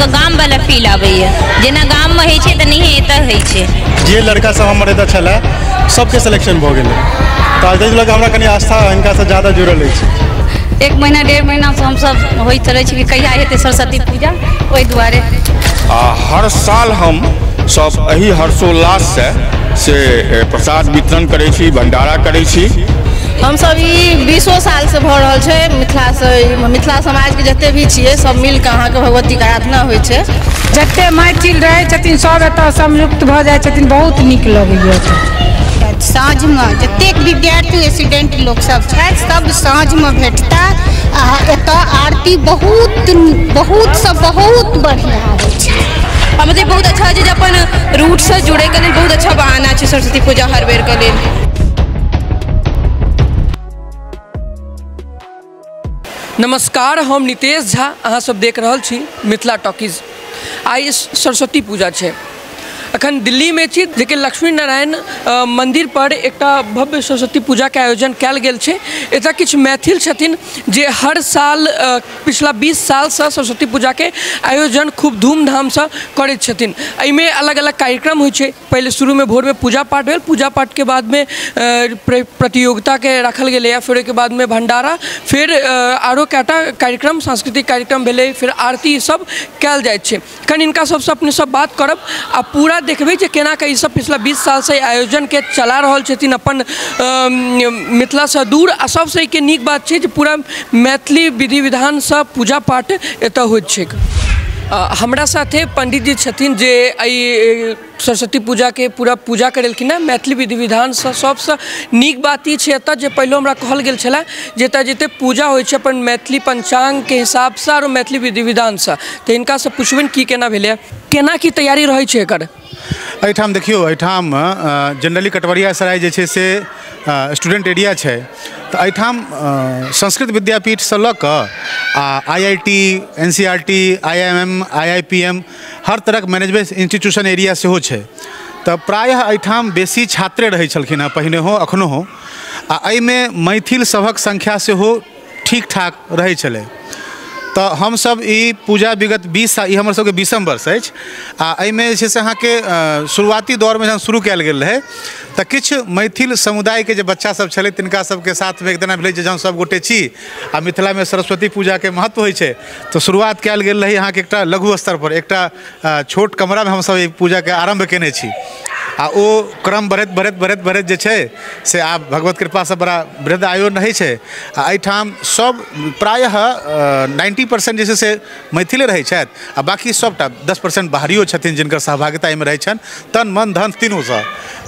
गाम वाला फील आबैया जेना गाम में होइ छै त नहीं एतऽ होइ छै। जे लड़का सब हमर एतऽ छलै सबके सिलेक्शन भऽ गेलै तऽ ताहि लऽ कऽ हमरा कनि आस्था हिनका से ज्यादा जुड़ल अछि। 1 महीना 1.5 महीना से हम सब होइत रहै छी कि कहिया हेतै सरस्वती पूजा, ओहि दुआरे हर साल हम सब एही हर्षोल्लास से प्रसाद वितरण करै छी, भंडारा करै छी। हम सब ई 20 साल से भऽ रहल छै मिथिला समाज के जते भी छियै सब मिल के अहाँ के भगवती के आराधना होइ छै। जते मैथिल रहै छथिन सब एतऽ संयुक्त भऽ जाइ छथिन, बहुत नीक लगैया। साँझ में जतेक विद्यार्थी स्टूडेंट लोग सब छथि सब साँझ में भेटता एतऽ आरती बहुत बढ़िया होइ छै। मतलब बहुत अच्छा है अपन रूट से जुड़े के लेल बहुत अच्छा बहाना छै सरस्वती पूजा हर बेर के लेल। नमस्कार, हम नितेश झा, अहाँ सब देख रहल छी मिथिला टॉकीज। आई सरस्वती पूजा छै, अखन दिल्ली में छी जेकि लक्ष्मी नारायण मंदिर पर एक भव्य सरस्वती पूजा के आयोजन कयल गेल छै। एतऽ किछु मैथिल छथिन जे हर साल पिछला 20 साल से सरस्वती पूजा के आयोजन खूब धूमधाम से करैत छथिन। एहिमे अलग अलग कार्यक्रम होइ छै। पहले शुरू में भोर में पूजा पाठ भेल, पूजा पाठ के बाद में प्रतियोगिता के रखल गेलै, फिर ओहिके बाद में भंडारा, फिर आरो कएटा कार्यक्रम सांस्कृतिक कार्यक्रम भेलै, फिर आरती सब कयल जाइत छै। अखन हिनका सबसे अपने सब बात करब आ पूरा देखबै जे केना के ई सब पिछला 20 साल से आयोजन के चला रहल छथिन अपन मिथिला से दूर। आ सबसे के नीक बात छै जे पूरा मैथिली विधि विधान से पूजा पाठ एतऽ होइत छै। हमरा साथे पंडित जी छथिन जे एहि सरस्वती पूजा के पूरा पूजा करेलखिन। मैथिली विधि विधान से सबसे नीक बात ई छै एतऽ जे पहले हमरा कहल गेल छलै जे एतऽ जते पूजा होइ छै अपन मैथिली पंचांग के हिसाब से और मैथिली विधि विधान से, तऽ हिनका से पुछबनि की केना भेलै, केना की तैयारी रहै छै एकर। एहिठाम देखियौ, एहिठाम जनरली कटवरिया सराय जे छै से स्टूडेंट एरिया छै, तऽ एहिठाम संस्कृत विद्यापीठ से लऽ कऽ IIT, NCERT, IIM, IIPM हर तरहक मैनेजमेंट इंस्टीट्यूशन एरिया सेहो छै। तऽ प्रायः एहिठाम बेसी छात्रे रहै छलखिन हेँ, पहिने हो अखनो हो, आ एहिमे मैथिल सभक संख्या सेहो ठीक ठाक रहै छलै। तऽ हमसब ई पूजा विगत 20 साल, ई हमर सबके 20म वर्ष अछि, आ एहिमे जे छै से अहाँके शुरुआती दौरमे जहन शुरू कयल गेल रहै तऽ किछु मैथिल समुदायके जे बच्चा सब छलै तिनका सबके साथमे एक दिना भेलै जे जहन सब गोटे छी आ मिथिलामे सरस्वती पूजाके महत्व होइ छै, तऽ शुरुआत कयल गेल रही अहाँके एकटा लघु स्तर पर, एकटा छोट कमरामे हमसब ई पूजाके आरम्भ केने छी। आ ओ क्रम बढ़ैत जे छै से आब भगवत कृपा से बड़ा वृहद आयोजन रहै छै। आ एहिठाम सब प्रायः 90% जे छै से मैथिले रहै छथि, आ बाकी सबटा 10% बाहरियो छथिन जिनकर सहभागिता एहिमे रहै छनि, तन मन धन तीनूसँ।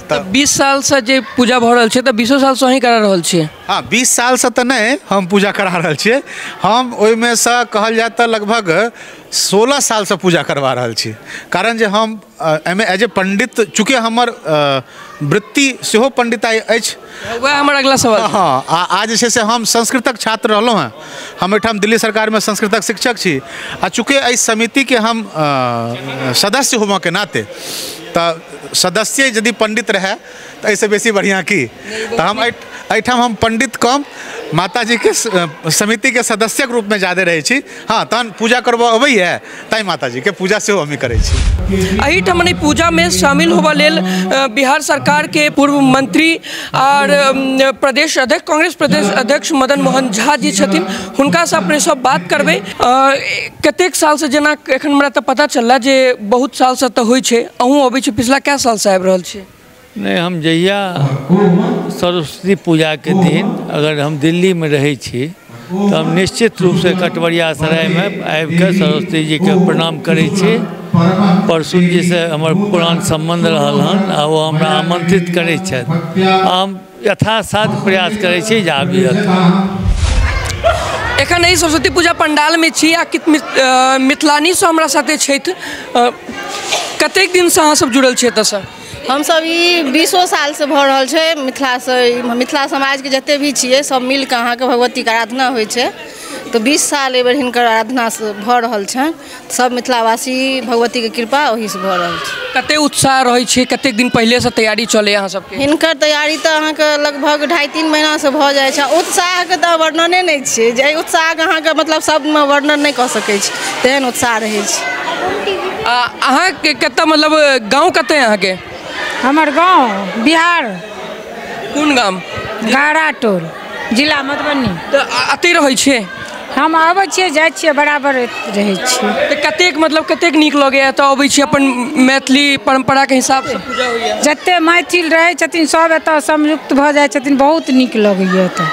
तऽ 20 साल से जे पूजा भऽ रहल छै तऽ 20 साल से अहीं करा रहल छियै? हाँ, 20 साल से तऽ नहीं हम पूजा करा रहल छियै, हम ओहिमे से कहल जाए तऽ लगभग 16 साल से पूजा करवा रहल छी। कारण जे हम एहिमे एज ए पंडित, चूँकि हमर वृत्ति सेहो पंडिताई अछि, वह हमर अगला सवाल। हाँ, आज जे छै से हम संस्कृतक छात्र रहलहुँ हैं, हम एहिठाम दिल्ली सरकारमे संस्कृतक शिक्षक छी, आ चूँकि एहि समितिके हम सदस्य होबऽ के नाते, तऽ सदस्य यदि पंडित रहे तऽ एहिसँ बेसी बढ़िया की। तऽ हम एहिठाम हम पंडित कम माताजी के समिति के सदस्यक रूप में ज्यादा रहे छी। हाँ, तहन पूजा करबऽ अबैया ताई माताजी के पूजा सेहो हम करै छी। एहिठाम पूजा में शामिल होबा लेल बिहार सरकार के पूर्व मंत्री और प्रदेश अध्यक्ष, कांग्रेस प्रदेश अध्यक्ष मदन मोहन झा जी छथिन, हुनका से अपने सब बात करबै। कतेक साल से, जेना एखन हमरा तऽ पता चलला जे बहुत साल से तऽ होइ छै, अहूँ अबै छी, पिछला क्या साल से आबि रहल छी? नहीं, हम जहिया सरस्वती पूजा के दिन अगर हम दिल्ली में रहे छी तो हम निश्चित रूप से कटवरिया सराय में आबि के सरस्वती जी के प्रणाम करे छी। परसुन जी से हमर पुरान संबंध रहल हन, आ वो हमरा आमंत्रित करे छथि, हम यथासाध्य प्रयास करे छी जे आबी। एखन एहि सरस्वती पूजा पंडाल में छी, आ मिथिलानी से हमरा साथे छथि। कतेक दिन से अहाँ सब जुड़ल छी एतऽ से? हम सब ई 20 साल से भऽ रहल छै मिथिला समाज के जते भी छियै सब मिल के अहाँ के भगवती के आराधना होइ छै। तो 20 साल एबर हिनकर आराधना से भऽ रहल छनि, सब मिथिलावासी भगवती के कृपा ओही से भऽ रहल छै। कते उत्साह रहै छै, कतेक दिन पहले से तैयारी चले अहाँ सबके? हिनकर तैयारी तऽ अहाँ के लगभग 2.5-3 महीना से भऽ जाइ छै। उत्साह के तऽ वर्णने नहीं छै, जे उत्साह के अहाँ के मतलब शब्द में वर्णन नहीं कऽ सकै छी, तेहन उत्साह रहै छै। अहाँ के कत्ता मतलब गाँव कत्ते अहाँ के? हमार गांव बिहार कोन गाम? गारा टोल जिला मधुबनी। तो अतै रहै छियै? हम आबै छियै जाइ छियै बराबर रहै छियै। तो कतेक मतलब कतेक नीक लगैए एतऽ अबै छी अपन मैथिली परंपरा के हिसाब से पूजा होइए? जते मैथिल रहै छथिन सब एतऽ संयुक्त भऽ जाइ छथिन, बहुत नीक लगैए एतऽ।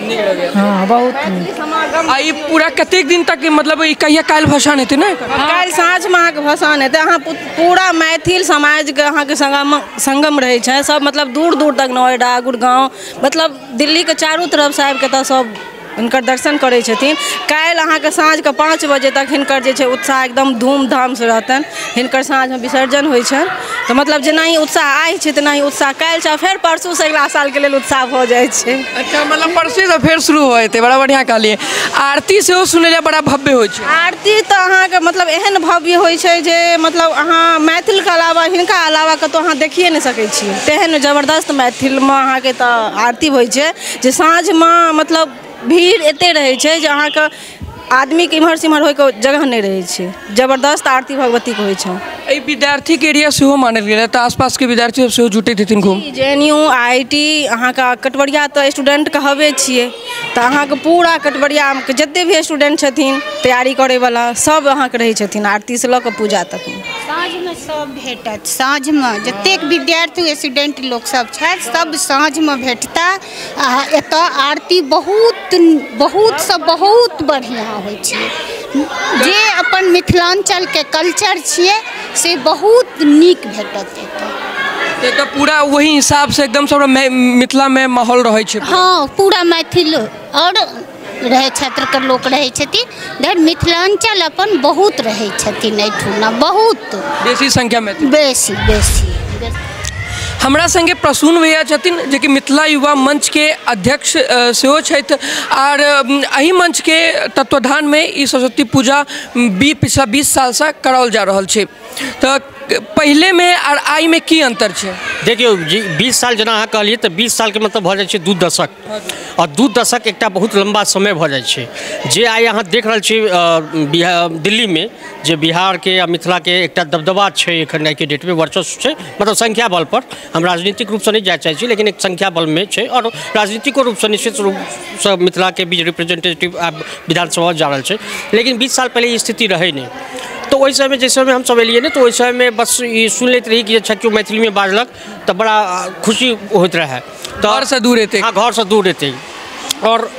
नीक लगैए? हाँ बहुत नीक। आ ई पूरा कतेक दिन तक मतलब ई कहिया काल्हि भसान हेतै ने? काल्हि साँझमे अहाँके भसान हेतै। अहाँ पूरा मैथिल समाजके अहाँके संगम रहै छै सब, मतलब दूर दूर तक नोएडा गुड़गांव मतलब दिल्लीके चारू तरफसँ आबिके एतऽ सब हिनकर दर्शन करै छथिन। काल्हि अहाँके साँझके 5 बजे तक हिनकर जे छै उत्साह एकदम धूमधामसँ रहतनि। हिनकर साँझमे विसर्जन होइ छनि। तऽ मतलब जेना ही उत्साह आइ छै तेना ही उत्साह काल्हि छै, फेर परसूसँ अगिला सालके लेल उत्साह भऽ जाइ छै। अच्छा मतलब परसूसँ फेर शुरू हो जेतै। बड़ा बढ़िआँ कहलिए। आरती सेहो सुनै लए बड़ा भव्य होइ छै। आरती तऽ अहाँके मतलब एहन भव्य होइ छै जे मतलब अहाँ मैथिलके अलावा हिनका अलावा कतहु अहाँ देखिए नहि सकै छियै। तेहन जबरदस्त मैथिलमे अहाँके तऽ आरती होइ छै जे साँझमे मतलब भीड़ एते रहै छै जे अहाँके आदमीके इम्हर से इम्हर होइके जगह नहि रहै छै। जबरदस्त आरती भगवतीके होइ छै। एहि विद्यार्थीके एरिया सेहो मानल गेल तऽ आसपासके विद्यार्थी सब सेहो जुटैत हेथिन घूम? JNU IIT अहाँके कटवरिया तऽ स्टूडेंट कहबे छियै, तऽ अहाँके पूरा कटवरियाके जते भी स्टूडेंट छथिन तैयारी करैवला सब अहाँके रहै छथिन आरतीसँ लऽ कऽ पूजा तक। साँझमे सब भेटत। साँझमे जतेक विद्यार्थी स्टूडेंट लोक सब छथि सब साँझमे भेटता। आ एतऽ आरती बहुत बढ़िआँ होइ छै। जे अपन मिथिलांचलके कल्चर छियै से बहुत नीक भेटत एतऽ। तो पूरा वही हिसाब से एकदम सब मिथिला में माहौल रहे छै। हाँ पूरा मैथिल और रहे क्षेत्र के लोग रहे छथिन। धर मिथिलांचल अपन बहुत रहे छथिन एठुना, बहुत बेसी संख्या में बेसी। हमरा संगे प्रसून भैया छथिन जे कि मिथिला युवा मंच के अध्यक्ष सेहो छथि और एहि मंच के तत्वाधान में ई सरस्वती पूजा पिछला 20 साल से कराओल जा रहल छै। तो पहले में और आई में की अंतर है? देखियो जी 20 साल जना अहाँ कहलिए तो 20 साल के मतलब भऽ जाइ छै 2 दशक और 2 दशक एकटा बहुत लंबा समय भऽ जाइ छै। जे आइ अहाँ देख रहल छी दिल्ली में जे बिहार के या मिथिला के एकटा दबदबा छै एखन के डेट में वर्चस्व छै, मतलब संख्या बल पर। हम राजनीतिक रूप से नहीं जाए चाहे छी लेकिन एक संख्या बल में छै और राजनीतिक रूप से निश्चित रूप से मिथिला के बीच रिप्रेजेंटेटिव विधानसभा जा रहा है। लेकिन 20 साल पहले ये स्थिति रहे नहीं। तो वही समय जिस समय हम सब एलिए ना तो वही समय में बस ये सुन लेते रही कि अच्छा क्यों मैथिली में बाजलक तो बड़ा खुशी होते रहे। तो घर से दूर रहते। हाँ घर से दूर रहते। और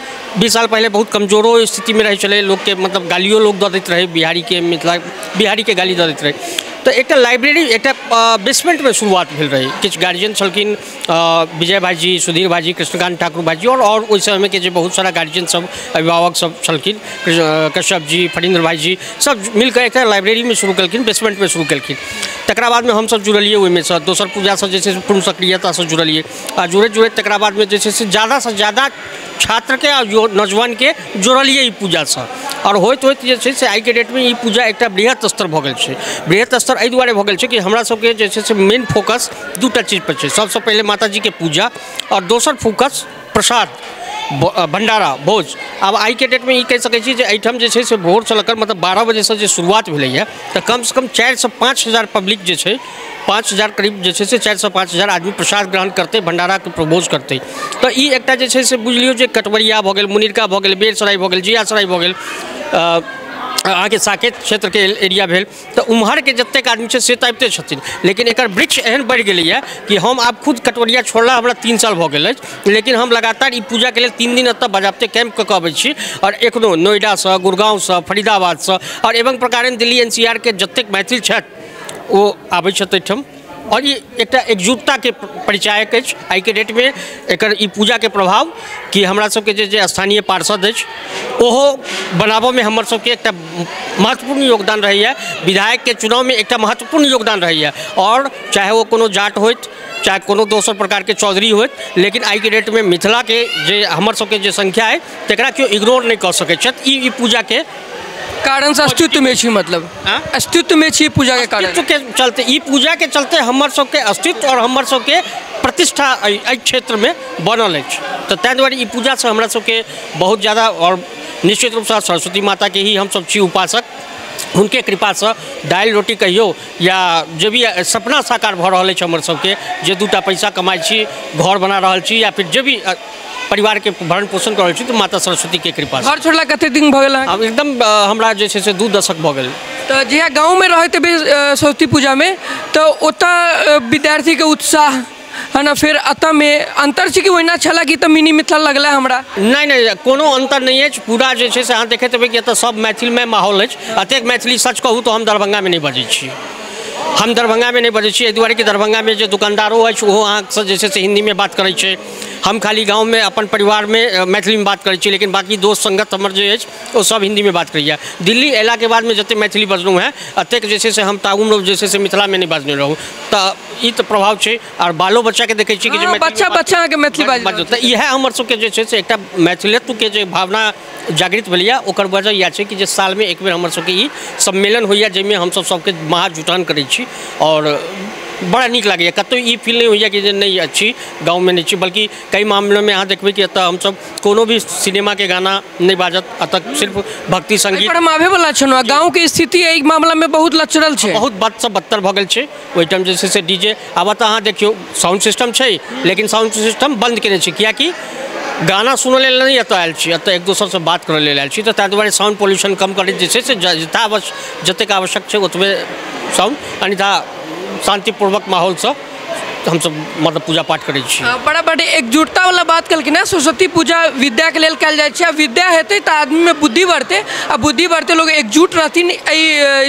20 साल पहले बहुत कमजोरो स्थिति में रहे चले लोग के, मतलब गालियों लोग दऽ दैत रहे बिहारी के, मिथिला बिहारी के गाली दऽ दैत रहे। तो एक लाइब्रेरी एक बेसमेंट में शुरुआत भेल रही। किछु गार्जियन छलखिन विजय भाईजी, सुधीर भाईजी, कृष्णकांत ठाकुर भाईजी और उस समय के बहुत सारा गार्जियन सब अभिभावक सब छलखिन, कश्यप जी, फणींद्र भाईजी सब मिलकर एक लाइब्रेरी में शुरू कलखिन, बेसमेंट में शुरू कलखिन। तकरा बाद में हम सब जुड़लिए ओहिमे से दोसर पूजा से जैसे पूर्ण सक्रियता से जुड़लिए आ जुड़े तकरा बाद में जैसे ज़्यादा से ज़्यादा छात्र के और नौजवान के जोड़लिए ई पूजा से। और होइत जे से आई के डेट में ई पूजा एक बृहत स्तर भऽ गेल छै। बृहत स्तर एहि दुआरे भऽ गेल छै कि हमरा सबके जे छै से मेन फोकस 2टा चीज पर छै। सबसे पहले माता जी के पूजा और दोसर फोकस प्रसाद भंडारा भोज। अब आई के डेट में कह सकै छी जे एहिठाम जे छै से भोर से लकर मतलब 12 बजे से जे शुरुआत भेलैए तो कम से कम 4 से 5 हज़ार पब्लिक जे छै 5 हज़ार करीब जे छै से 4 से 5 हज़ार आदमी प्रसाद ग्रहण करते, भंडारा के प्रभोज करते। तो ई एकटा जे छै से बुझ लियौ जे कटवरिया भऽ गेल, मुनिरका भऽ गेल, बेरसराय भऽ गेल, जियासराय भऽ गेल, आगे साकेत क्षेत्र के एरिया भेल। तो उम्हर के जतेक आदमी छै से तऽ आबिते छथिन। लेकिन एकर वृक्ष एहन बढ़ि गेलैए कि हम आब खुद कटवरिया छोड़ला हमरा 3 साल भऽ गेल अछि, लेकिन हम लगातार ई पूजा के लेल 3 दिन एतऽ बजाबते कैंप कऽ अबै छी। और एखनो नोएडा से, गुड़गांव से, फरीदाबाद से और एवं प्रकार दिल्ली NCR के जतेक मैथिल छथि ओ आबै छथि एहिठाम। और ये एक एकजुटता के परिचायक अछि आई के डेट में एकर ई पूजा के प्रभाव कि हमरा सबके जे स्थानीय पार्षद अछि ओहो बनाबऽ में हमर सबके एक महत्वपूर्ण योगदान रहैए। विधायक के चुनाव में एक महत्वपूर्ण योगदान रहैए। और चाहे वो कोनो जाट होइत चाहे कोनो दोसर प्रकार के चौधरी होइत, लेकिन आई के डेट में मिथिला के जे हमर सबके जे संख्या है तकरा केओ इग्नोर नहीं कऽ सकै छथि। ई पूजा के कारण से अस्तित्व में छी, मतलब अस्तित्व में छी पूजा के कारण के चलते ई पूजा के चलते हमर सबके अस्तित्व और हमर सबके प्रतिष्ठा एहि क्षेत्र में बनल अछि। तो ताहि दुआरे ई पूजा से हमरा सबके बहुत ज़्यादा और निश्चित रूप से सरस्वती माता के ही हम सब छी उपासक। हुनके कृपा से दालि रोटी कहियो या जे भी सपना साकार भऽ रहल अछि हमर सबके, जे 2टा पैसा कमाइ छी, घर बना रहल छी, या फिर जे भी परिवार के भरण पोषण कर रहल छी, तो माता सरस्वती के कृपा से। घर छोड़ला कते दिन भऽ गेल? अब एकदम हमरा जे छै से 2 दशक भऽ गेल। तो जहिया गाँव में रहते भी सरस्वती पूजा में, तो ओतऽ विद्यार्थी के उत्साह है ना, फिर अतः में अंतर छै कि ओहिना छला कि तऽ मिनी मिथिला लगला हमरा? नहीं, कोनो अंतर नहीं है। पूरा जे छै से अहाँ देखैत हेबै कि एतऽ सब मैथिल में माहौल अछि। अतेक मैथिली सच कहूँ तो हम दरभंगा में नहीं बजै छी। हम दरभंगा में नहीं बजै छी, एहि दुआरे कि दरभंगा में जे दुकानदारो अछि ओहो अहाँसँ जे छै से हिंदी में बात करै छै। हम खाली गाँव में अपन परिवार में मैथिली में बात करै छी, लेकिन बाकी दोस्त संगत हमर जे अछि ओ सब हिंदी में बात करैया। दिल्ली अयला के बाद में जते मैथिली बजलहुँ हैं, अतेक जे छै से हम ताउम्र जे छै से मिथिला में नहीं बाजने रहूँ। तऽ ई तऽ प्रभाव छै। और बालो बच्चा के देखै छी कि जे बच्चा के मैथिली बाजै, तऽ इएह हमर सबके जे छै से एकटा मैथिलत्व के जे भावना जागृत भेलैया, ओकर वजह इएह छै कि जे साल में एक बेर हमर सबके ई सम्मेलन होइया, जाहिमे हमसब सबके महाजुटान करै छी। और बड़ा नीक लगैया। कतौ ई फील नहीं होइया कि जे नहीं अच्छी गाँव में नहीं छी, बल्कि कई मामलों में अहाँ देखबै कि एतऽ हमसब कोनो भी सिनेमा के गाना नहीं बाजत, अतः सिर्फ भक्ति संगीत। पर हम आबे वाला छलहुँ, गाँव के स्थिति एहि मामला में बहुत लचरल छै, बहुत बद से बदतर भऽ गेल छै। ओहि टाइम जे छै से डीजे आब तऽ अहाँ देखियौ साउंड सिस्टम छै, लेकिन साउंड सिस्टम बंद केने छै, कियाकि गाना सुनै लेल नहीं एतऽ आयल छी, एतऽ एक दोसर से बात करै लेल आयल छी। तऽ ताहि दुआरे साउंड पोल्यूशन कम करैत जे छै से जतेक आवश्यक छै ओतबे साउंड, अन्यथा शांतिपूर्वक माहौल से हम सब मतलब पूजा पाठ करै छी। बड़ा बड़े एकजुटता वाला बात कहलखिन। सरस्वती पूजा विद्या के लेल कयल जाइ छै, विद्या हेतै तऽ आदमी में बुद्धि बढ़तै, आ बुद्धि बढ़तै लोग एकजुट रहथिन,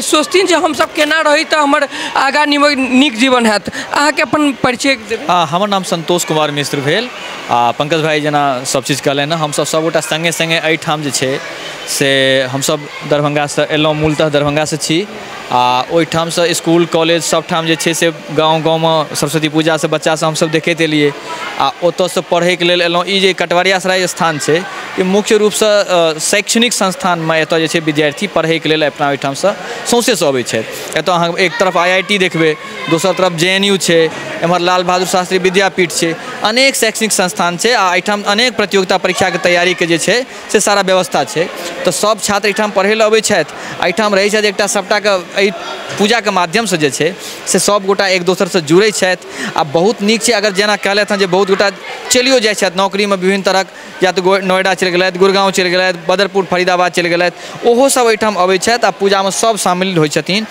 सोचथिन जे हम सब केना रही तऽ हमर आगाँ नीक जीवन हैत। अहाँके अपन परिचय देबै? हमर नाम संतोष कुमार मिश्र भेल। पंकज भाई जेना सब चीज कहलनि, हमसब सबगोटा संगे संगे एहिठाम जे छै से हमसब दरभंगा से एलहुँ, मूलतः दरभंगा से छी। ओहिठाम से स्कूल कॉलेज सबठाम जे छै से गाँव में सरस्वती पूजा से बच्चा सब हमसब देखैत एलियै, आ ओतऽ से पढ़ै के लेल एलहुँ। ई जे कटवरियासराय स्थान छै, ई मुख्य रूप से शैक्षणिक संस्थान में एतऽ जे छै विद्यार्थी पढ़ै के लेल अपना ओहिठाम से सौंसे से अबै छथि। एतऽ अहाँ एक तरफ IIT देखबै, दोसर तरफ JNU छै, एम्हर लाल बहादुर शास्त्री विद्यापीठ छै, अनेक शैक्षणिक संस्थान छै, आ एहिठाम अनेक प्रतियोगिता परीक्षा के तैयारी के जे छै से सारा व्यवस्था छै। तऽ सब छात्र एहिठाम पढ़ै लए अबै छथि, एहिठाम रहै छथि। एकटा सबटा के एहि पूजा के माध्यम से जे छै से सब गोटा एक दोसर से जुड़ै छथि, आ बहुत नीक छै। अगर जेना कहलथि हँ जे बहुत गोटा चलियो जाइ छथि नौकरी में विभिन्न तरहक, या तो नोएडा चलि गेलथि, गुड़गांव चलि गेलथि, बदरपुर फरीदाबाद चलि गेलथि, ओहो सब एहिठाम अबै छथि आ पूजा में सब शामिल होइ छथिन।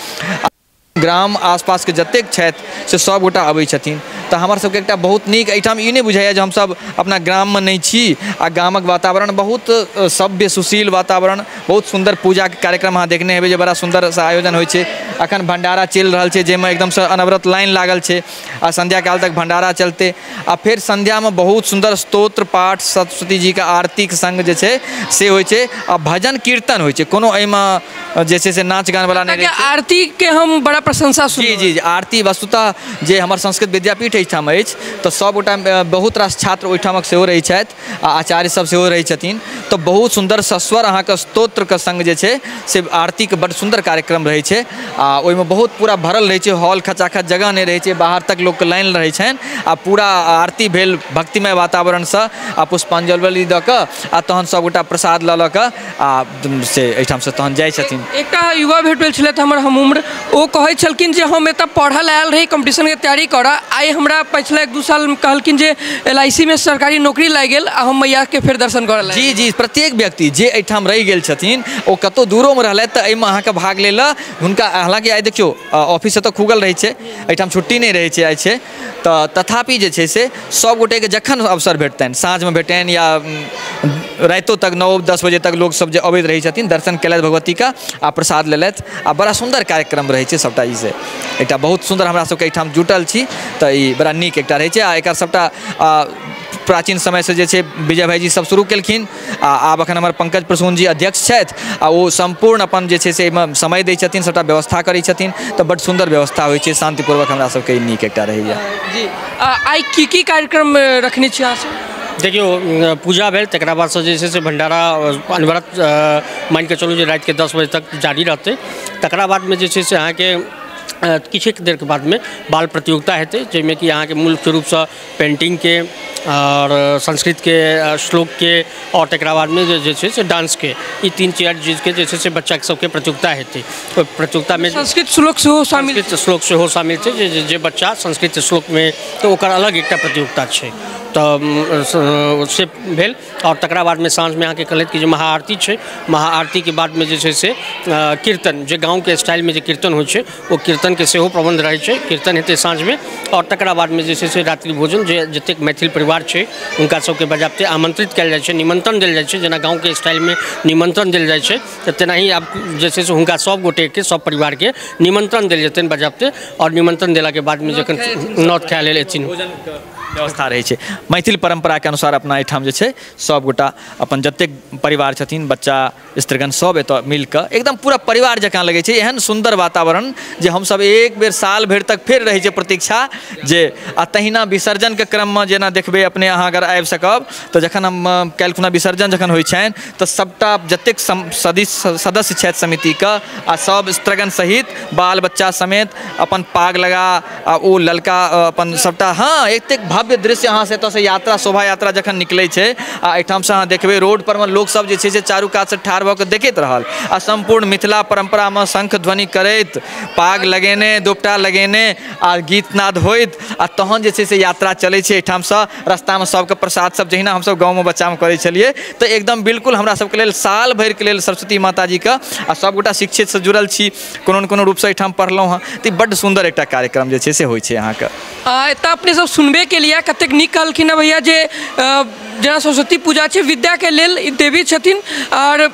ग्राम आसपास के जतेक छथि से सब गोटा अबै छथिन। तऽ हमर सबके एकटा बहुत नीक एहिठाम ई नहि बुझाइए जे हमसब अपना ग्राम में नहीं छी, आ गामक वातावरण बहुत सभ्य सुशील वातावरण, बहुत सुंदर पूजा के कार्यक्रम अहाँ देखने हेबै जे बड़ा सुंदर से आयोजन होइ छै। अखन भंडारा चलि रहल छै, जाहिमे एकदम से अनवरत लाइन लागल छै, आ संध्या काल तक भंडारा चलते। आ फिर संध्या में बहुत सुंदर स्तोत्र पाठ, सरस्वती जी के आरती के संग जे छै से होइ छै, आ भजन कीर्तन होइ छै। कोनो एहिमे जे छै से नाच गान वाला नहीं। आरती के हम बड़ा प्रशंसा सुनी। जी, आरती वस्तुतः जे हमर संस्कृत विद्यापीठ एहिठाम अछि, तऽ सब गोटा बहुत रास छात्र ओहिठामक सेहो रहै छथि, आ आचार्य सब सेहो रहै छथिन। तऽ बहुत सुंदर सस्वर अहाँके स्तोत्र के संग जे छै से आरती के बड़ सुंदर कार्यक्रम रहै छै, आ ओहिमे बहुत पूरा भरल रहै छै, हॉल खचाखच जगह नहीं रहै छै, बाहर तक लोग के लाइन रहै छनि, आ पूरा आरती भेल भक्तिमय वातावरण से, आ पुष्पांजलि दऽ कऽ, आ तहन सब गोटा प्रसाद लऽ कऽ आ से एहिठाम से तहन जाइ छथिन। एकटा युवा भेट भेल छलथि हमर हम उम्र, ओ कहै छलखिन जे हम एतऽ पढ़ल आयल रही, कंपटीशन के तैयारी करऽ, आइ हमरा पिछला 1-2 साल कहलखिन जे LIC में सरकारी नौकरी लागि गेल, आ हम मैया के फेर दर्शन करऽ लागि। जी, प्रत्येक व्यक्ति जे एहिठाम रहि गेल छथिन, ओ कतौ दूरो में रहलथि तऽ एहिमे अहाँके भाग ले लऽ हुनका, हालांकि आइ देखियौ ऑफिस तऽ खुगल रहै छै, एहिठाम छुट्टी नहीं रहै छै आइ छै, तऽ तथापि जे छै से सब गोटे के जखन अवसर भेटतनि, साँझ में भेटनि या राइतो तक 9-10 बजे तक लोग सब जे अबैत रहै छथिन, दर्शन केलथि भगवती का, आ प्रसाद लेलथि, आ बड़ा सुंदर कार्यक्रम रहै छै सबटा। ई से एकटा बहुत सुंदर हमरा सबके एहिठाम जुटल छी, तऽ ई बड़ा नीक एकटा रहै छै। आ एकर सबटा प्राचीन समय से जे छै विजय भाईजी सब शुरू केलखिन, आ आब अखन हमर पंकज प्रसून जी अध्यक्ष छथि, आ ओ संपूर्ण अपन जे छै से एहिमे समय दै छथिन, सबटा व्यवस्था करै छथिन, तऽ बड़ सुंदर व्यवस्था होइ छै, शांतिपूर्वक हमरा सबके नीक एकटा रहैया। जी, आइ की कार्यक्रम रखने छी अहाँ सब? देखियो पूजा भेल, तकरा बाद से जे छै से भंडारा अनवरत मान के चलू जे रात के 10 बजे तक जारी रहते। तकरा बाद में जे छै से अहाँके किछुक देर के बाद में बाल प्रतियोगिता हेतै, जाहिमे कि अहाँके मुख्य रूपसँ पेंटिंग के और संस्कृत के श्लोक के और तकरा बाद में जे छै से डांस के, ई 3-4 चीज के जे छै से बच्चा सबके प्रतियोगिता हेतै। ओहि प्रतियोगिता में संस्कृत श्लोक सेहो शामिल, संस्कृत श्लोक सेहो शामिल छै। जे बच्चा संस्कृत श्लोक में तो ओकर अलग एकटा प्रतियोगिता छै, तो से भेल। और तकरा बाद में साँझ में अहाँके कहलथि कि जे महाआरती छै, महाआरती के बाद में जे छै से कीर्तन, जे गाँव के स्टाइल में जे कीर्तन होइ छै ओ कीर्तन के सेहो प्रबंध रहै छै, कीर्तन हेतै साँझ में। और तकरा बाद में जे छै से रात्रि भोजन, जे जतेक मैथिल परिवार छै हुनका सबके बजाबते आमंत्रित कयल जाइ छै, निमंत्रण देल जाइ छै, जेना गाँव के स्टाइल में निमंत्रण देल जाइ छै, तऽ तेनाही आब जे छै से हुनका सब गोटे के, सब परिवार के निमंत्रण देल जेतनि बजाबते। और निमंत्रण देला के बाद में जखन नौत खाय लेल एथिन, व्यवस्था रहै छै। मैथिल परंपरा के अनुसार अपना एहिठाम जे छै सब गोटा अपन जतेक परिवार छथिन, बच्चा स्त्रीगण सब एतऽ मिलकऽ एकदम पूरा परिवार जकाँ लगै छै। एहन सुंदर वातावरण जे हमसब एक बेर साल भरि तक फेर रहै छै प्रतीक्षा जे आ तहिना विसर्जन के क्रम में जेना देखबै अपने अहाँ अगर आबि सकब तऽ जखन हम काल्हि विसर्जन जखन होइ छनि तऽ सबटा जतेक सदस्य छथि समिति के आ सब स्त्रीगण सहित बाल बच्चा समेत अपन पाग लगा आ ओ ललका अपन सबटा, हाँ एतेक भव्य दृश्य अहाँ से एतऽ से यात्रा, शोभा यात्रा जखन निकलै छै आ एहिठाम से अहाँ देखबै रोड पर में लोक सब जे छै से चारू कात से ठाढ़ भऽ कऽ देखैत रहल आ संपूर्ण मिथिला परंपरा में शंख ध्वनि करैत, पाग लगेने, दोपटा लगेने आ गीत नाद होइत आ तहन जे छै से यात्रा चलै छै एहिठाम से। रास्ता में सबके प्रसाद सब जहिना हमसब गाँव में बच्चा में करै छलियै तऽ एकदम बिल्कुल हमरा सबके लेल साल भरि के लेल सरस्वती माता जी के आ सबगोटा शिक्षित से जुड़ल छी, कोनो न कोनो रूप से एहिठाम पढ़लहुँ हँ, तऽ बड्ड सुंदर एकटा कार्यक्रम जे छै से होइ छै अहाँके। एतऽ अपने सब सुनबे के लिए कतेक नीक कहलखिन हँ भैया जे जेना सरस्वती पूजा छै विद्या के लेल ई देवी छथिन। और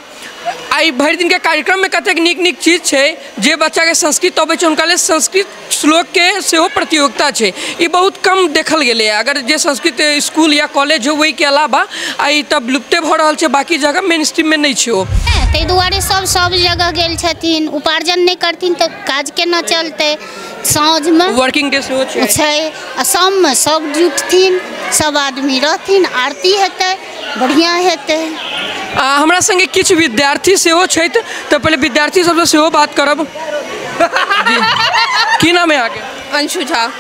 आई भरि दिन के कार्यक्रम में कतेक नीक नीक चीज छै, जे बच्चा के संस्कृत अबै छै हुनका लेल संस्कृत श्लोक के सेहो प्रतियोगिता छै, ई बहुत कम देखल गेलै। अगर जे संस्कृत स्कूल या कॉलेज हो वही के अलावा आई तब लुप्ते भऽ रहल छै, बाकी जगह मेन स्ट्रीम में नहीं छै ओ। ताहि दुआरे सब जगह गेल छथिन, उपार्जन नहीं करथिन तऽ काज केना चलतै। साँझ में वर्किंग डे सेहो छै आ शाम में सब जुटथिन, सब आदमी रहथिन, आरती हेतै, बढ़िया हेतै। हमरा संगे किछु विद्यार्थी सेहो छथि, तऽ पहले विद्यार्थी सबसे सेहो बात करब। की नाम है अहाँके? अंशु झा।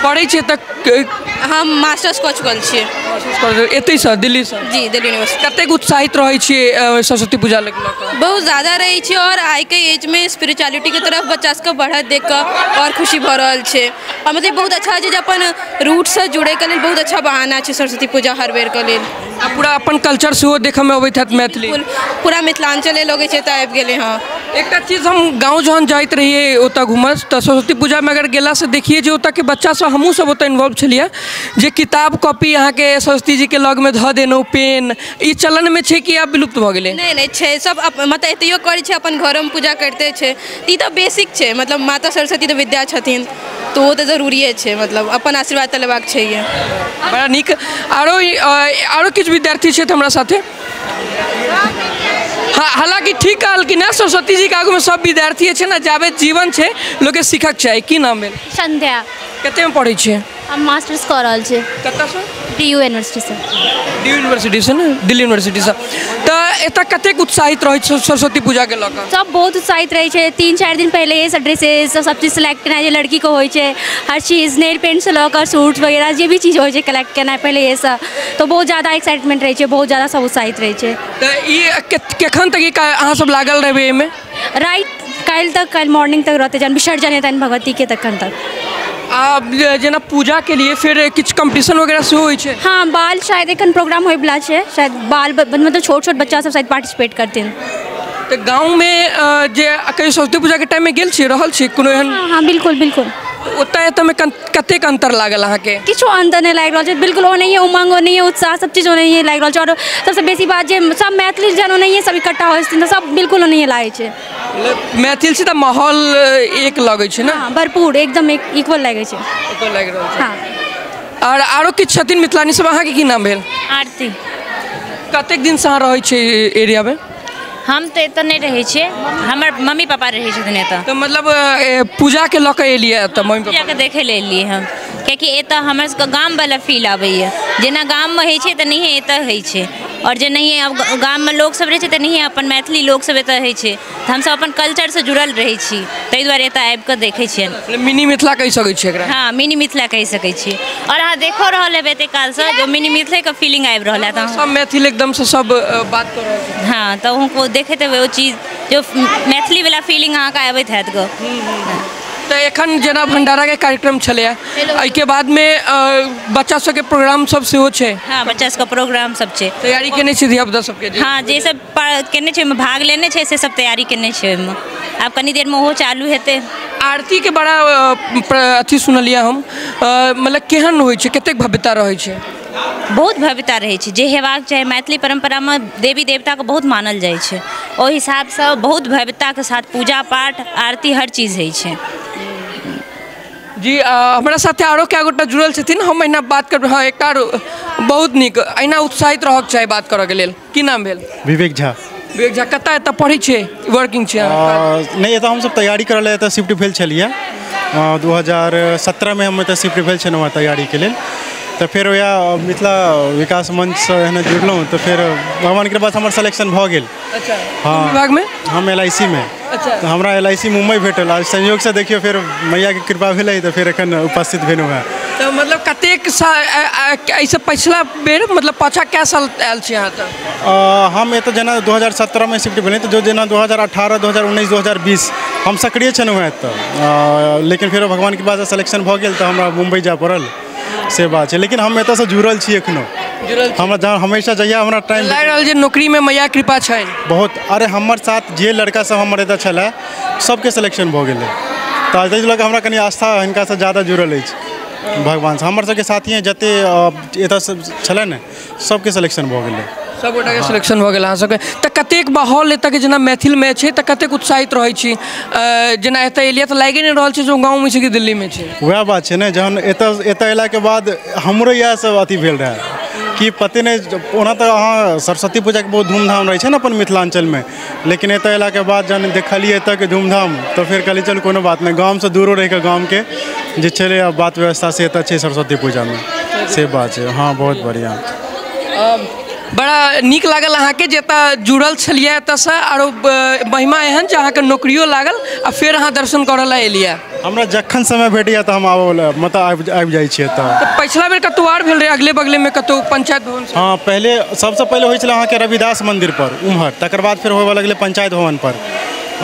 पढ़ै छियै तऽ हम मास्टर्स कऽ चुकल छियै। एतैसँ दिल्लीसँ? जी दिल्ली यूनिवर्सिटी। कतेक उत्साहित रहै छियै सरस्वती पूजा लऽ कऽ? बहुत ज़्यादा रहै छै और आइ के एज में स्पिरिचुअलिटी के तरफ बच्चा सबके बढ़त देख कऽ और खुशी भऽ रहल छै। और मतलब बहुत अच्छा छै जे अपन रूट से जुड़े के लेल बहुत अच्छा बहाना छै सरस्वती पूजा हर बेर के लेल। आ पूरा अपन कल्चर सेहो देखऽ में अबैत हैत मैथिली? पूरा मिथिलांचल लगै छै तऽ आबि गेलै। हाँ एकटा चीज हम गाँव जहन जाइत रहिए ओतऽ घूमऽ तऽ सरस्वती पूजा में अगर गेला से देखिए जे ओतऽ के बच्चा सब हमहूँ सब ओतऽ इन्वॉल्व छलिए, जे किताब कॉपी अहाँके सरस्वती जी के लग में धऽ देलहुँ, पेन, ई चलन में छै कि आब विलुप्त भऽ गेलै? नहीं छै, सब मतलब एतहियो करै छै, अपन घरों में पूजा करते छै, ई तऽ बेसिक छै। मतलब माता सरस्वती तऽ विद्या छथिन तो वो तो जरूरिए छै, मतलब अपन आशीर्वाद तऽ लेबाक चाहिए। बड़ा नीक। आरो किछु विद्यार्थी छथि हमरा साथे। हालांकि ठीक कहलखिन है, सरस्वती जी के आगू में सब विद्यार्थी छै ना, जाबे जीवन छै लोग के सीखक चाही। की नाम भेल? संध्या। कते में पढ़ै छियै? हम मास्टर्स कऽ रहल छी। कतऽसँ? DU यूनिवर्सिटी से। DU यूनिवर्सिटी से ना, दिल्ली यूनिवर्सिटी से। तऽ एतऽ कतेक उत्साहित रहै छै सरस्वती पूजा के लऽ कऽ? सब बहुत उत्साहित रहै छै। 3-4 दिन पहले सब ड्रेसेस सब चीज सेलेक्ट केनाइ जे लड़की को होइ छै, हर चीज नेल पेंट से लऽ कर सूट वगैरह जे भी चीज होइ छै कलेक्ट केनाइ पहले ये सब, तो बहुत ज़्यादा एक्साइटमेंट रहै छै, बहुत ज़्यादा सब उत्साहित रहै छै। तऽ ई केखन तक अहाँ सब लागल रहबै एहिमे? काल्हि मॉर्निंग तक रहते, जहन विसर्जन हेतनि भगवती के तखन तक। जेना पूजा के लिए फिर किछु कंपटीशन वगैरह सेहो होइ छै? हाँ, बाल शायद एखन प्रोग्राम होइवला छै, शायद बाल मतलब छोट बच्चा सब शायद पार्टिसिपेट करथिन। तऽ गाँव में जे कहियो सरस्वती पूजा के टाइम में गेल छी, रहल छी कोनो एहन? हाँ बिल्कुल। ओतऽ एतऽ में कतेक अंतर लागल अहाँके? किछु अंतर नहीं लागि रहल छै, बिल्कुल ओनाहिए उमंग, ओनाहिए उत्साह, सब चीज ओनाहिए लागि रहल छै। और सबसे बेसी बात जे सब मैथिली जन ओनाहिए सब इकट्ठा होइ छथिन, सब बिल्कुल ओनाहिए लागै छै। मैथिल से तऽ माहौल एक लगै छै ना? हाँ भरपूर, एकदम इक्वल लागै छै। इक्वल लागि रहल छै। हाँ। और आरो किछु छथिन मिथिलानी सब? अहाँके की नाम भेल? आरती। कतेक दिन से अहाँ रहै छी एरिया में? हम तो एतऽ नहीं रहे छे, हमर मम्मी पापा रहे छथिन एतऽ। तो मतलब पूजा के लऽ कऽ एलियै तऽ मम्मी पापा? पूजा के देखे ले एलियै हम, कियाकि एतऽ हमर सबके गाम वाला फील आबैया, जेना गाम में होइ छै तऽ नहीं एतऽ होइ छै। और जे नहीं अब गाम में लोग सब रहे तो नहीं अपन मैथिली लोग सब एतऽ रहै छै तऽ हम सब अपन कल्चर से जुड़ल रहै छी ताहि दुआरे एतऽ आबि कऽ देखै छियनि। मिनी मिथिला कहि सकै छी एकरा। हाँ मिनी मिथिला कहि सकै छी और अहाँ देखो रहल हेबै एते काल से जो मिनी मिथिले के फीलिंग आबि रहल है। सब मैथिल एकदम से सब बात कर रहल छै। हाँ तो उनको देखते हुए वो चीज जो मैथिली वाला फीलिंग अहाँ का आबैत हैत गो। तो एखन जेना भंडारा के कार्यक्रम चले एहिके बाद में बच्चा सबके प्रोग्राम सब सेहो छै। हाँ बच्चा सबके प्रोग्राम सब छै। तैयारी केने छी धिया पुता सबके? हाँ जे सब केने छै भाग लेने छै से सब तैयारी केने छै ओहिमे आब कनी देर में ओहो चालू हेतै। आरती के बड़ा अथी सुनलिए हम मतलब केहन होइ छै कतेक भव्यता रहै छै? बहुत भव्यता रहै छै जे हेबाक चाही मैथिली परंपरा में देवी देवता के बहुत मानल जाइ छै ओहि हिसाब से बहुत भव्यता के साथ पूजा पाठ आरती हर चीज होइ छै। जी हमारा साथ आरो क्या गोटा जुड़ल छथिन हम अहिना बात कर। हाँ एक बहुत निक अहिना उत्साहित रहक चाही बात करऽ के लेल। की नाम भेल? विवेक झा। विवेक झा कतऽ एतऽ पढ़ै छै वर्किंग छै? नहीं एतऽ हम सब तैयारी करल एतऽ शिफ्ट भेल छलिए 2017 में हम एतऽ शिफ्ट भेल छलहुँ तैयारी के लेल तो फिर वह मिथिला विकास मंच से एहने जुड़लहुँ तो फिर भगवान के कृपा से हमर सिलेक्शन भऽ गेल। अच्छा हाँ विभाग में? हम LIC में। अच्छा तो हमरा LIC मुंबई भेटल आज संयोग से देखियो फिर मैया के कृपा भेलै तो फिर एखन उपस्थित भेलहुँ हैं। तो मतलब कतेक ऐसे पिछला बेर मतलब पाछा क्या साल आयल छी यहाँ तक? हम एतऽ जेना 2017 में शिफ्ट भेलै तो जो जेना 2018 2019 2020 हम सक्रिय छलहुँ हैं एतऽ लेकिन फिर भगवान के कृपा से सिलेक्शन भऽ गेल तो हमरा मुंबई जाय पड़ल से बात है। लेकिन हम एतऽ से जुड़ल छी एखनो हमरा हमेशा जहिया हमरा टाइम लागि रहल जे नौकरी में मैया कृपा छै बहुत। अरे हमर साथ जे लड़का सब हमर एतऽ छलै सबके सिलेक्शन भऽ गेलै तऽ ताहि लऽ कऽ हमरा कनि आस्था हिनका से ज़्यादा जुड़ल अछि भगवान से। हमर सबके साथी जते एतऽ सब छलै ने सबके सिलेक्शन भऽ गेलै। सब गोटा के सिलेक्शन भऽ गेल अहाँ सबके। तऽ कतेक माहौल एतऽ के जेना मैथिल में छै तऽ कतेक उत्साहित रहै छी जेना एतऽ एलियै तऽ लागे नहि रहल छै जो गाँव में छै कि दिल्ली में छै? वएह बात छै ने जहन एतऽ अयला के बाद हमरो इएह सब अथी भेल रहै कि पते नहीं ओना तो अहाँ सरस्वती पूजा के बहुत धूमधाम रहे ना अपन मिथिलांचल में लेकिन एतऽ अयला के बाद जहन देखलिए एतऽ के धूमधाम तो फिर कहलिए चल कोनो बात नहीं गाँव से दूरो रह के गाँव के जे छलै बात व्यवस्था से एतऽ छै सरस्वती पूजा में से बात है। हाँ बहुत बढ़िया बड़ा नीक लागल अहाँ के जेता जुड़ल छलिए एतऽ से आरो महिमा एहन जे अहाँ के नौकरियो लागल आ फिर अहाँ दर्शन करऽ ला एलिए। हमरा जखन समय भेटैया तऽ हम मतलब आबि जाइ छियै एतऽ। पिछला बेर कतौ आर भेल रहे अगले बगले में कतौ पंचायत भवन? हाँ पहले सबसे पहले होइ छलै अहाँके रविदास मंदिर पर उम्हर तकर बाद फिर होबऽ लगलै पंचायत भवन पर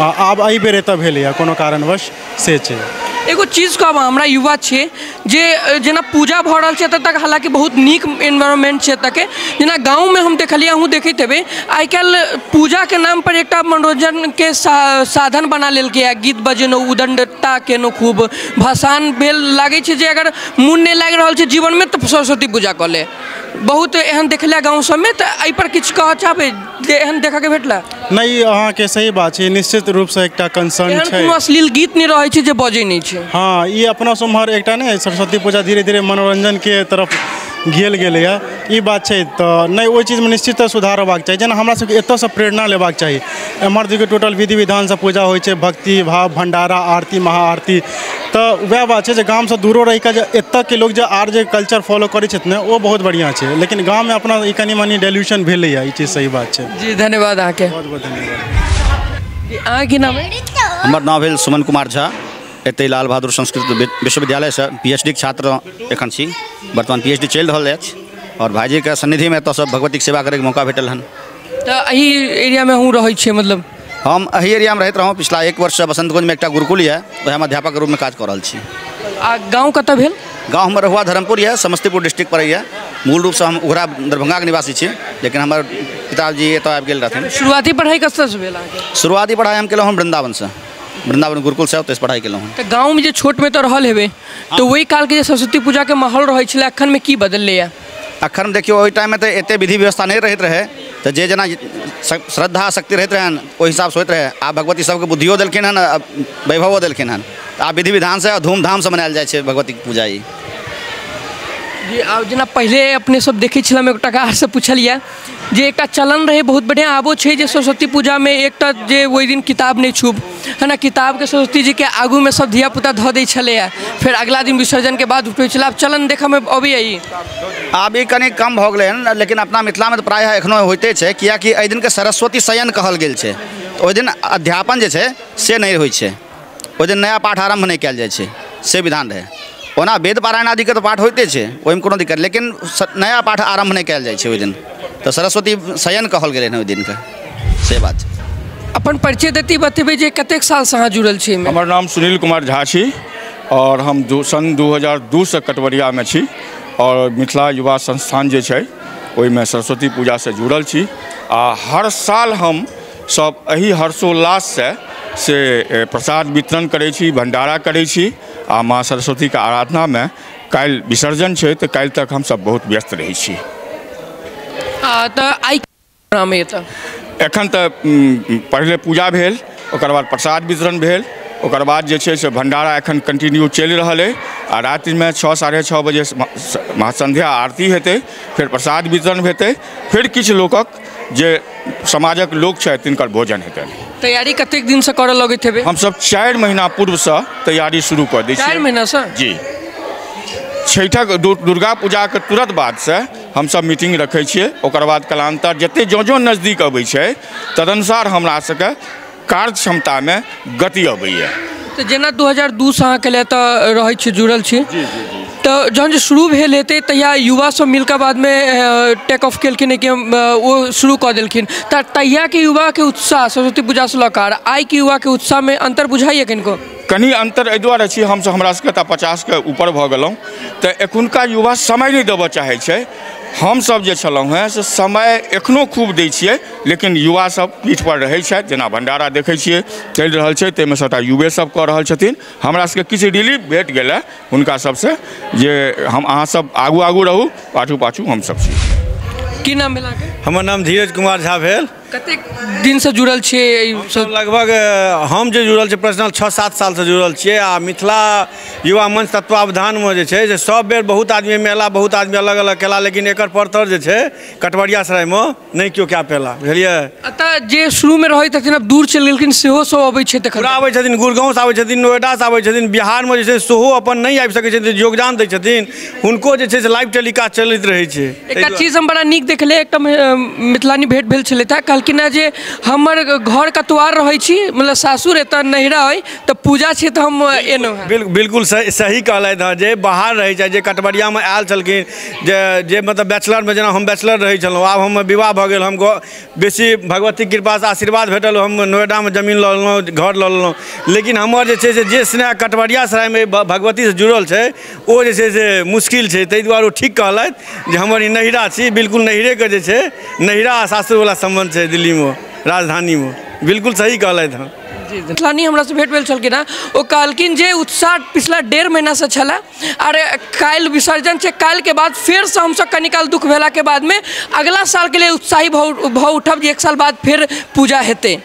आब एहि बेर एतऽ भेलैया कोनो कारणवश से छै। एगो चीज कहब हमरा युवा छै जे जेना पूजा भऽ रहल छै एतऽ तक हालांकि बहुत नीक एनवायरनमेंट छै एतऽ के जेना गाँव में हम देखलिए अहूँ देखैत हेबै आइ काल्हि पूजा के नाम पर एकटा मनोरंजन के साधन बना लेलकै गीत बजेनौ उदंडता केनौ खूब भसान भेल लागै छै जे अगर मोन नहि लागि रहल छै जीवन में तऽ सरस्वती पूजा कऽ ले बहुत एहन देखलिए गाँव सब में। तऽ एहि पर किछु कहऽ चाहबै जे एहन देखऽ के भेटला? नहीं अहाँके सही बात छै निश्चित रूप से एकटा कंसर्न छै। कोनो अश्लील गीत नहीं रहै छै जे बजै नहीं छै। हाँ ये अपना उम्हर एकटा ने सरस्वती पूजा धीरे धीरे मनोरंजन के तरफ गेल गेलैया ई बात छै तऽ नहीं ओहि चीज में निश्चित सुधार होबाक चाही जेना हमरा सबके एतऽ से प्रेरणा लेबाक चाही। एम्हर देखियौ टोटल विधि विधान से पूजा होइ छै भक्ति भाव भंडारा आरती महाआरती तऽ वएह बात छै जे गाम से दूरो रहि कऽ जे एतऽ के लोग जे आर जे कल्चर फॉलो करै छथिन ने ओ बहुत बढ़िया छै लेकिन गाँव में अपना ई कनी मनी डेल्यूशन भेलैया ई चीज सही बात छै। जी धन्यवाद अहाँके। बहुत बहुत धन्यवाद। अहाँके नाम? हमर नाम भेल सुमन कुमार झा एतै लाल बहादुर संस्कृत विश्वविद्यालय से PhD के छात्र एखन छी वर्तमान PhD चलि रहल अछि और भाईजी के सन्निधि में एतऽ सब भगवती के सेवा करे के मौका भेटल हन। तऽ एही एरिया में हूँ रहै छियै मतलब? हम एही एरिया में रहैत रहौं पिछला 1 वर्ष से बसंतगंज में एकटा गुरुकुल है वएह में अध्यापक के रूप में काज कऽ रहल छी। आ गाँव कतऽ भेल? गाँव हमर रहुआ धर्मपुर है समस्तीपुर डिस्ट्रिक्ट पर है। मूल रूप से हम उघरा दरभंगा के निवासी छी लेकिन हमर पिताजी एतऽ आबि गेल रहथिन। शुरुआती पढ़ाई कतऽ से भेल अहाँके? शुरुआती पढ़ाई हम केलहुँ वृंदावन से वृंदावन गुरुकुल से ओतऽ पढ़ाई केलहुँ। तऽ गाँव में जे छोट में तो रहल हेबै तो वही काल के जे सरस्वती पूजा के माहौल रहै छलै अखन में की बदललै? अखन देखियो ओहि टाइम में तो एते विधि व्यवस्था नहीं रहैत रहे तो जे जेना श्रद्धा शक्ति रहैत रहन ओहि हिसाब से होइत रहे। आब भगवती सबके बुद्धियो देलखिन हन वैभवो देलखिन हन आब विधि विधान से धूमधाम से मनायल जाइ छै भगवती के पूजा। ई जी आब जेना पहले अपने सब देखै छलहुँ एकटा आर से पूछलिए जे एकटा चलन रहे बहुत बढ़िया आबो छे जे सरस्वती पूजा में एकटा जे ओहि दिन किताब नहीं छूब है ना, किताब के सरस्वती जी के आगू में सब धिया पुता धो दै छले, फिर अगला दिन विसर्जन के बाद उठबै छले। अब चलन देखा में अभी आई अभी कनी कम हो गए हैं, लेकिन अपना मिथिला में तो प्रायः एखनो होते छे, कियाकि एहि दिन के सरस्वती शयन कहल गेल छे। ओहि दिन अध्यापन जे छे से नहीं होइ छे, ओहि दिन नया पाठ आरम्भ नहीं कयल जाइ छे, से विधान रहे। ओना वेद पारायण आदि के तो पाठ होते छे, ओहिमे कोनो दिक्कत, लेकिन नया पाठ आरम्भ नहीं कयल जाइ छे ओहि दिन, तो सरस्वती शयन कहल गेलै ओहि दिन के, से बात छे। अपन परिचय देती बतेबे जे कतेक साल से अहाँ जुड़ल छी? हमर नाम सुनील कुमार झा छी और हम सन 2002 से कटवरिया में छी और मिथिला युवा संस्थान जे छै ओहिमे सरस्वती पूजा से जुड़ल छी। आ हर साल हम सब एही हर्षोल्लास से प्रसाद वितरण करै छी, भंडारा करै छी आ माँ सरस्वती के आराधना में काल्हि विसर्जन छै तो काल्हि तक हम सब बहुत व्यस्त रहै छी। एखन तऽ पहले पूजा भेल, ओकर बाद प्रसाद वितरण भेल, ओकर बाद जे छै से भंडारा एखन कंटिन्यू चलि रहल है आ राति में 6 साढ़े 6 बजे महासंध्या आरती हेतै, फिर प्रसाद वितरण हेतै, फिर किछु लोकक जे समाजक लोक छै तिनकर भोजन हेतै। तैयारी कतेक दिन से करऽ लगैत हेबै? हम सब 4 महीना पूर्व से तैयारी शुरू कर दै छी। 4 महीना से? जी। छठक दुर्गा पूजा के तुरंत बाद से हम सब मीटिंग रखै छियै, ओकर बाद कालांतर जते जो नजदीक अबै छै तदनुसार हमरा सबके कार्य क्षमता में गति अबैया। तो जेना 2002 से अहाँ के लिए तो रहै छी, जुड़ल छी, तो जहन जे शुरू भेल हेतै तहिया युवा सब मिलकर बाद में टेक ऑफ केलखिन कि वो शुरू कऽ देलखिन, तऽ तहिया के युवा के उत्साह सरस्वती पूजा से लकार आइ के युवा के उत्साह में अंतर बुझाइए किनको? कनी अंतर एहि दुआरे छी, हम हमरा सबके तऽ 50 के ऊपर भऽ गेलहुँ, तऽ एखुनका युवा समय नहीं देबऽ चाहै छै। हम सब जे छलहुँ हैं से समय एखनो खूब दै छियै, लेकिन युवा सब पीठ पर रहै छथि। जेना भंडारा देखै छियै चलि रहल छै, ताहिमे सबटा युवे सब कऽ रहल छथिन। हमरा सबके किछु रिलीफ भेट गेलै हुनका सबसे, जे हम अहाँ सब आगू आगू रहू, पाछू पाछू हम सब छी। की नाम भेल अहाँके? हमर नाम धीरज कुमार झा भेल। कतेक दिन से जुड़ल छियै? लगभग हम जे जुड़ल छी पर्सनल 6-7 साल से जुड़ल छियै। आ मिथिला युवा मंच तत्वावधान में जे छै से सब बेर बहुत आदमी मेला, बहुत आदमी अलग अलग केला, लेकिन एकर परतर जे छै कटवरिया सराय में नहीं क्यों क्या पेला, बुझलिए? अतः जे शुरू में रहै छथिन अब दूर चलि गेलखिन सेहो सब अबै छै, पूरा आबै छथिन, गुड़गांव से आबै छथिन, नोएडा से आबै छथिन, बिहार में जे छै सेहो अपन नहीं आबि सकै छथिन, योगदान दै छथिन, हुनको जे छै से लाइव टेलीकास्ट चलैत रहै छै। एकटा चीज हम बड़ा नीक देखले, एकटा मिथिलानी भेंट भेल छलै था, कहलखिन जे हमर घर कतवार रहै छी, मतलब सासुर एतऽ नहिरा है, तो पूजा छै तो हम एनो है। बिल्कुल सही कहलथि हँ, जे बाहर रहै छै, जे कटवरिया में आयल छलखिन, जे मतलब बैचलर में, जेना हम बैचलर रहै छलहुँ, आब हम विवाह भऽ गेल, हम बेसी भगवती कृपा से आशीर्वाद भेटल, हम नोएडा में जमीन लऽ लेलहुँ, घर लऽ लेलहुँ, लेकिन हमर जे छै से जे स्नेह कटवरिया सराय में भगवती से जुड़ल छै ओ जे छै से मुश्किल छै। ताहि दुआरे ओ ठीक कहलथि जे हमर ई नहिरा छी, बिल्कुल नहिरे के जे छै नहिरा सासुर वाला संबंध छै दिल्ली में, राजधानी में, बिल्कुल सही कहलथि हँ। मिथिलानी हमरा से भेंट भेल छलखिन हँ, ओ कहलखिन जे उत्साह पिछला 1.5 महीना से छला, अरे काल्हि विसर्जन छै, काल्हि के बाद फिर से हमसब कनी काल दुख भेला के बाद में अगला साल के लिए उत्साही भऽ उठब जे 1 साल बाद फिर पूजा हेतै।